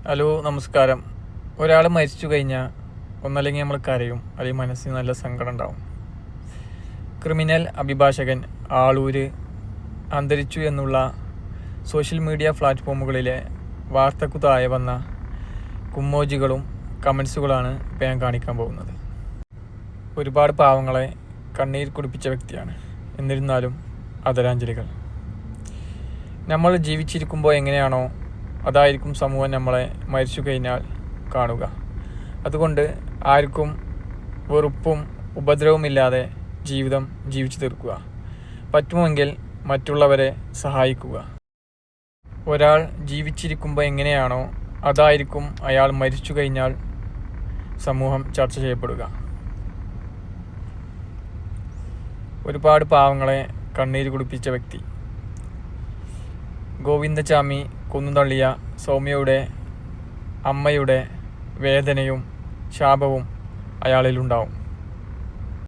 Hello, നമസ്കാരം. ഒരാൾ മരിച്ചു കഴിഞ്ഞാൽ ഒന്നല്ലെങ്കിൽ നമ്മൾ കരയും, അല്ലെങ്കിൽ മനസ്സിന് നല്ല സങ്കടം ഉണ്ടാവും. ക്രിമിനൽ അഭിഭാഷകൻ ആളൂര് അന്തരിച്ചു എന്നുള്ള സോഷ്യൽ മീഡിയ പ്ലാറ്റ്ഫോമുകളിലെ വാർത്തക്കു താഴെ വന്ന കുമ്മോജികളും കമൻസുകളാണ് ഇപ്പോൾ ഞാൻ കാണിക്കാൻ പോകുന്നത്. ഒരുപാട് പാവങ്ങളെ കണ്ണീർ കുടിപ്പിച്ച വ്യക്തിയാണ്. എന്നിരുന്നാലും ആദരാഞ്ജലികൾ. നമ്മൾ ജീവിച്ചിരിക്കുമ്പോൾ എങ്ങനെയാണോ അതായിരിക്കും സമൂഹം നമ്മളെ മരിച്ചു കഴിഞ്ഞാൽ കാണുക. അതുകൊണ്ട് ആർക്കും വെറുപ്പും ഉപദ്രവമില്ലാതെ ജീവിതം ജീവിച്ചു തീർക്കുക. പറ്റുമെങ്കിൽ മറ്റുള്ളവരെ സഹായിക്കുക. ഒരാൾ ജീവിച്ചിരിക്കുമ്പോൾ എങ്ങനെയാണോ അതായിരിക്കും അയാൾ മരിച്ചു കഴിഞ്ഞാൽ സമൂഹം ചർച്ച ചെയ്യപ്പെടുക. ഒരുപാട് പാവങ്ങളെ കണ്ണീര് കുടിപ്പിച്ച വ്യക്തി. ഗോവിന്ദചാമി കൊന്നുതള്ളിയ സൗമ്യയുടെ അമ്മയുടെ വേദനയും ശാപവും അയാളിലുണ്ടാവും.